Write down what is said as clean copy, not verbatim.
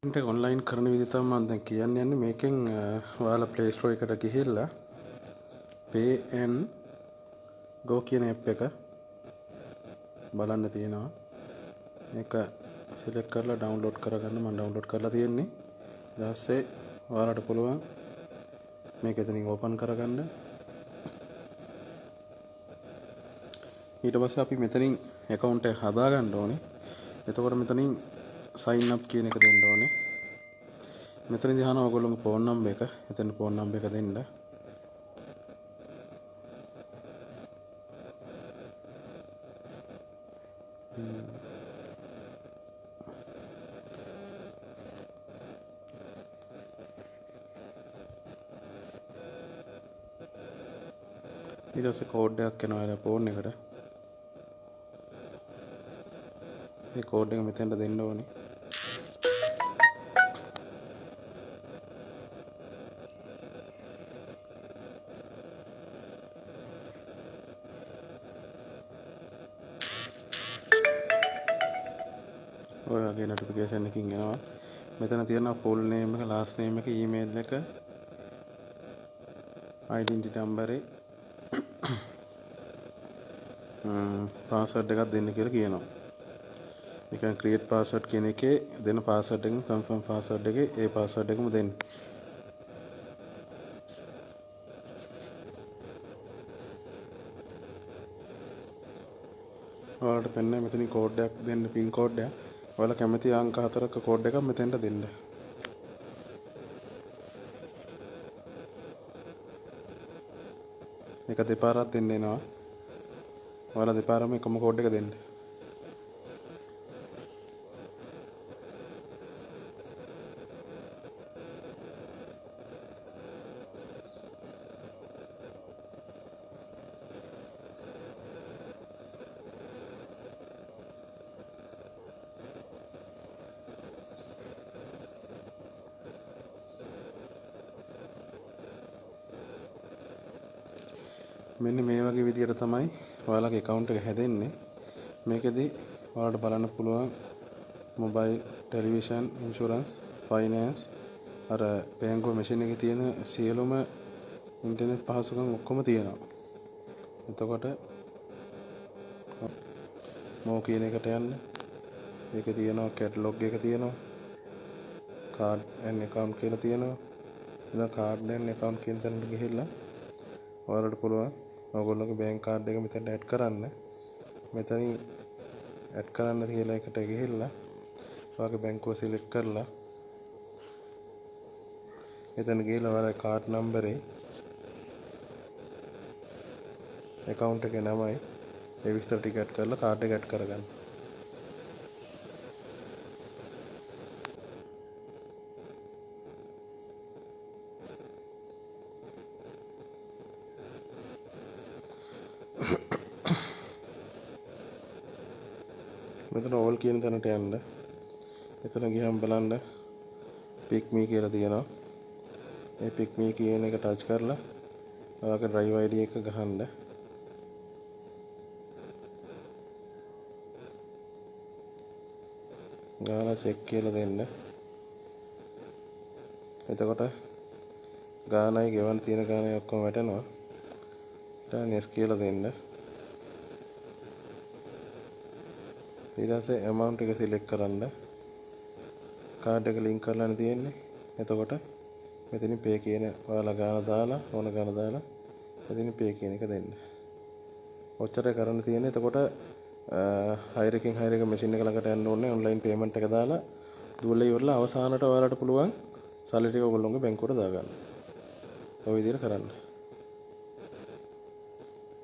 එක ඔන්ලයින් කරන විදිහ තමයි මම දැන් කියන්න යන්නේ. මේකෙන් ඔයාලා Play Store එකට ගිහිල්ලා Pay and Go කියන app එක බලන්න තියෙනවා. මේක select කරලා download කරගන්න. මම download කරලා තියෙන්නේ. ඊට පස්සේ ඔයාලට පුළුවන් මේක එතනින් open කරගන්න. ඊට පස්සේ අපි මෙතනින් account එක හදා ගන්න ඕනේ. එතකොට මෙතනින් sign up කියන එක දෙන්න ඕනේ. මෙතනදී අහනවා ඔයගොල්ලෝගේ phone number එක. එතන phone number එක දෙන්න. ඊට පස්සේ code එකක් එනවා phone එකට. මේ code එක මෙතෙන්ට දෙන්න ඕනේ. ඔය වගේ notification එකකින් එනවා. මෙතන තියෙනවා full name එක, last name එක, email එක, identity number එක, password එකක් දෙන්න කියලා කියනවා. ඒ කියන්නේ create password කියන එකේ දෙන password එකම confirm password එකේ ඒ password එකම දෙන්න. ඔයාලට පෙන්නන මෙතනින් code එකක් දෙන්න, pin code එක. ඔයාලා කැමති අංක 4ක code එකක් මෙතෙන්ට දෙන්න. එක දෙපාරක් දෙන්න එනවා. ඔයාලා දෙපාරම එකම code එක දෙන්න. මෙන්න මේ වගේ විදිහට තමයි ඔයාලගේ account එක හැදෙන්නේ. මේකෙදි ඔයාලට බලන්න පුළුවන් mobile, television, insurance, finance, අර bank machine එකේ තියෙන සියලුම internet පහසුකම් ඔක්කොම තියෙනවා. එතකොට more කියන එකට යන්න. ඒකේ තියෙනවා catalog එක තියෙනවා. card and account කියලා තියෙනවා. එතන card and account කියන තැනට ගිහිල්ලා ඔයාලට පුළුවන් ඔයගොල්ලෝගේ bank card එක මෙතනට add කරන්න. මෙතනින් add කරන්න කියලා එකට ගිහිල්ලා ඔයාගේ බැංකුව select කරලා එතන ගිහිල්ලා ඔයාලගේ card number එක account එකේ නමයි ඒ විස්තර ටික add කරලා card එක add කරගන්න. මෙතන all කියන තැනට යන්න. එතන ගියම බලන්න pick me කියලා තියෙනවා. මේ pick me කියන එක touch කරලා ඔයාගේ drive ID එක ගහන්න. ගාලා check කියලා දෙන්න. එතකොට ගානයි ගෙවන්න තියෙන ගානයි ඔක්කොම වැටෙනවා. ඊට next කියලා දෙන්න. ඊට පස්සේ amount එක select කරන්න. card එක link කරලානේ තියෙන්නේ. එතකොට මෙතනින් pay කියන ඔයාලා ගාන දාලා ඕන ගාන දාලා මෙතනින් pay කියන එක දෙන්න. ඔච්චරයි කරන්න තියෙන්නේ. එතකොට hire එකෙන් hire එක machine එක ළඟට යන්න ඕනේ. online payment එක දාලා දුවලා ඉවරලා අවසානට ඔයාලට පුළුවන් සල්ලි ටික ඔයගොල්ලෝගේ බැංකුවට දාගන්න. ඔය විදිහට කරන්න.